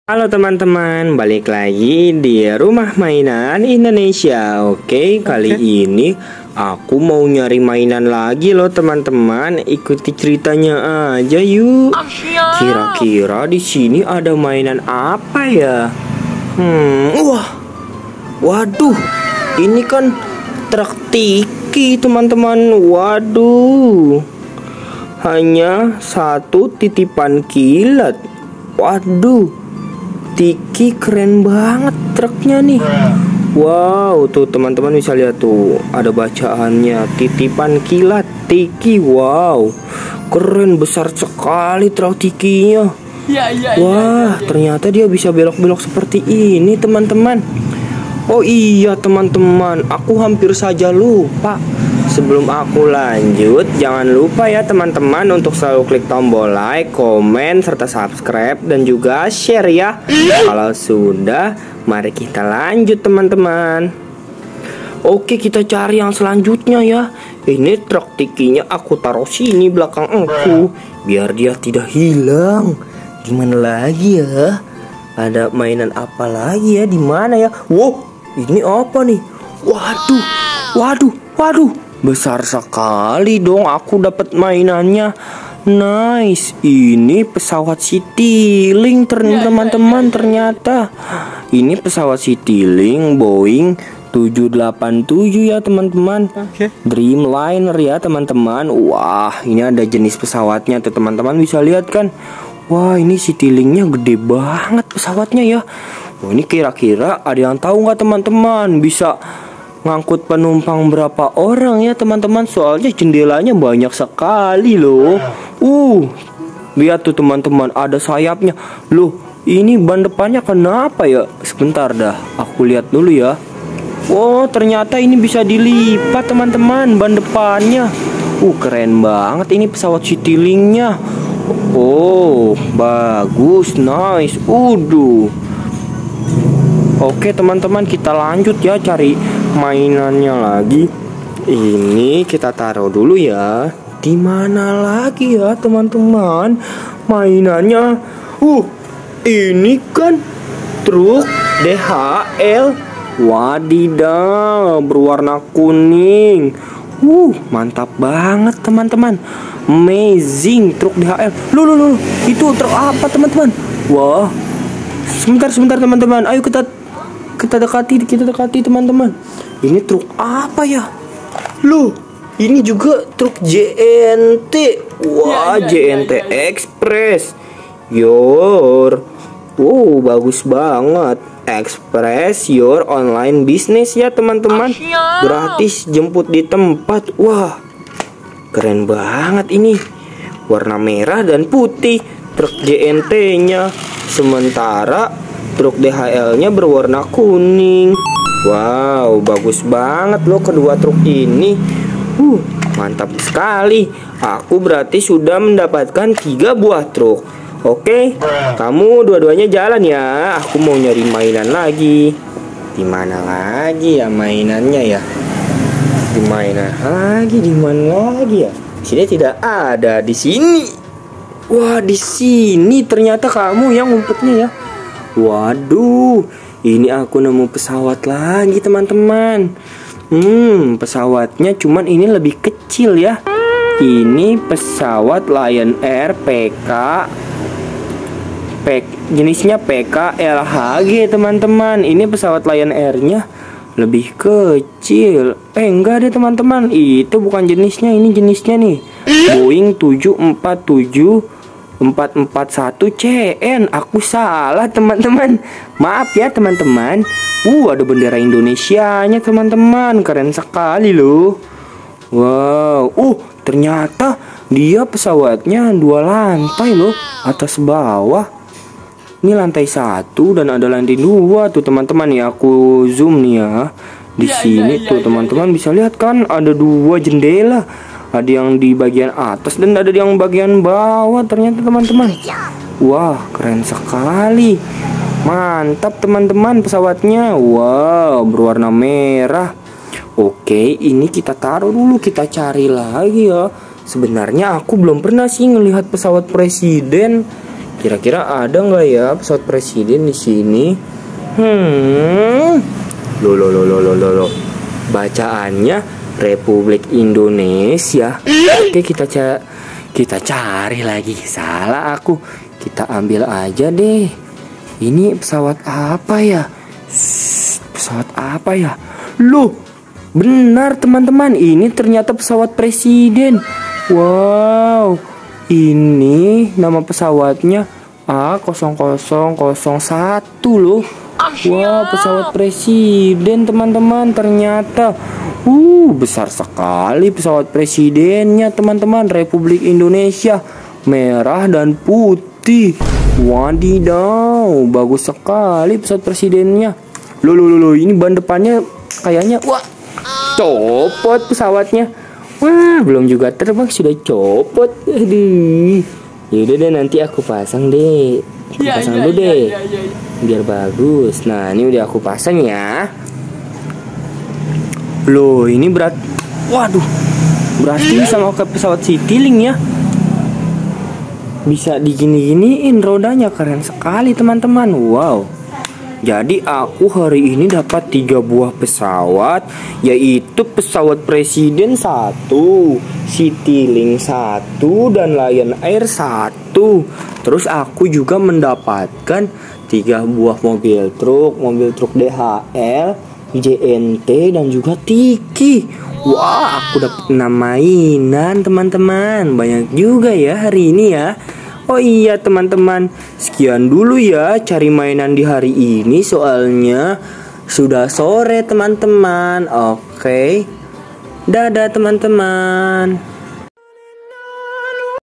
Halo teman-teman, balik lagi di Rumah Mainan Indonesia. Oke, kali ini aku mau nyari mainan lagi loh teman-teman. Ikuti ceritanya aja yuk. Kira-kira di sini ada mainan apa ya? Waduh, ini kan truk tiki teman-teman. Waduh, hanya satu titipan kilat. Waduh, Tiki keren banget truknya nih. Wow, tuh teman-teman bisa lihat tuh, ada bacaannya, titipan kilat Tiki. Wow, keren, besar sekali truk Tikinya. Wah, ternyata dia bisa belok-belok seperti ini teman-teman. Oh iya teman-teman, aku hampir saja lupa. Sebelum aku lanjut, jangan lupa ya teman-teman untuk selalu klik tombol like, komen, serta subscribe dan juga share ya. Kalau sudah, mari kita lanjut teman-teman. Oke, kita cari yang selanjutnya ya. Ini truk tikinya aku taruh sini belakang aku, biar dia tidak hilang. Gimana lagi ya? Ada mainan apa lagi ya? Di mana ya? Wow, ini apa nih? Waduh. Besar sekali dong, aku dapat mainannya. Nice, ini pesawat Citylink teman-teman. Ternyata ini pesawat Citylink Boeing 787 ya teman-teman. Dreamliner ya teman-teman. Wah, ini ada jenis pesawatnya tuh teman-teman, bisa lihat kan. Wah, ini Citylinknya gede banget pesawatnya ya. Wah, ini kira-kira ada yang tahu nggak teman-teman? Bisa ngangkut penumpang berapa orang ya teman-teman? Soalnya jendelanya banyak sekali loh. Lihat tuh teman-teman, ada sayapnya. Loh, ini ban depannya kenapa ya? Sebentar dah, aku lihat dulu ya. Oh, ternyata ini bisa dilipat teman-teman, ban depannya. Keren banget ini pesawat Citylink-nya. Oh, bagus, nice. Oke teman-teman, kita lanjut ya cari mainannya lagi. Ini kita taruh dulu ya. Di mana lagi ya teman-teman mainannya? Ini kan truk DHL. Wadidaw, berwarna kuning. Mantap banget teman-teman. Amazing, truk DHL. Loh, itu truk apa teman-teman? Wah, sebentar teman-teman. Ayo kita dekati teman-teman. Ini truk apa ya? Loh, ini juga truk JNT. Wah, JNT Express. Bagus banget. Express your online business ya teman-teman. Gratis jemput di tempat. Wah, keren banget ini. Warna merah dan putih truk JNT-nya. Sementara truk DHL-nya berwarna kuning. Wow, bagus banget loh kedua truk ini. Mantap sekali. Aku berarti sudah mendapatkan 3 buah truk. Oke, kamu dua-duanya jalan ya. Aku mau nyari mainan lagi. Di mana lagi ya mainannya ya? Di mana lagi ya? Sini tidak ada. Di sini. Wah, di sini ternyata kamu yang ngumpetnya ya. Waduh, ini aku nemu pesawat lagi teman-teman. Pesawatnya cuman ini lebih kecil ya. Ini pesawat Lion Air jenisnya PKLHG teman-teman. Ini pesawat Lion Air-nya lebih kecil. Enggak deh teman-teman, itu bukan jenisnya. Ini jenisnya nih Boeing 747-441 CN. Aku salah teman-teman, maaf ya teman-teman. Ada bendera Indonesianya teman-teman, keren sekali loh. Wow, ternyata dia pesawatnya 2 lantai loh, atas bawah. Ini lantai 1 dan ada lantai 2 tuh teman-teman ya. Aku zoom nih ya. Di sini tuh teman-teman bisa lihat kan, ada 2 jendela. Ada yang di bagian atas dan ada yang bagian bawah ternyata teman-teman. Wah, keren sekali. Mantap teman-teman pesawatnya. Wow, berwarna merah. Oke, ini kita taruh dulu, kita cari lagi ya. Sebenarnya aku belum pernah sih ngelihat pesawat presiden Kira-kira ada nggak ya pesawat presiden di sini? Loh. Bacaannya Republik Indonesia. Oke, kita cari lagi. Salah aku. Kita ambil aja deh. Ini pesawat apa ya? Pesawat apa ya? Loh, benar teman-teman. Ini ternyata pesawat presiden. Wow, ini nama pesawatnya A0001 loh. Wah, pesawat presiden teman-teman. Ternyata besar sekali pesawat presidennya teman-teman. Republik Indonesia, merah dan putih. Wadidaw, bagus sekali pesawat presidennya. Loh, ini ban depannya kayaknya copot pesawatnya. Wah, belum juga terbang sudah copot. Aduh. Yaudah deh, nanti aku pasang deh. Pasang dulu deh. Biar bagus. Nah, ini udah aku pasang ya. Loh, ini berarti sama kayak pesawat Citylink ya. Bisa digini-giniin rodanya, keren sekali teman-teman. Wow. Jadi aku hari ini dapat 3 buah pesawat, yaitu pesawat presiden 1, Citylink 1, dan Lion Air 1. Terus aku juga mendapatkan 3 buah mobil truk DHL, JNT, dan juga Tiki. Wah, aku dapat 6 mainan teman-teman. Banyak juga ya hari ini ya. Oh iya teman-teman, sekian dulu ya cari mainan di hari ini, soalnya sudah sore teman-teman. Oke, dadah teman-teman.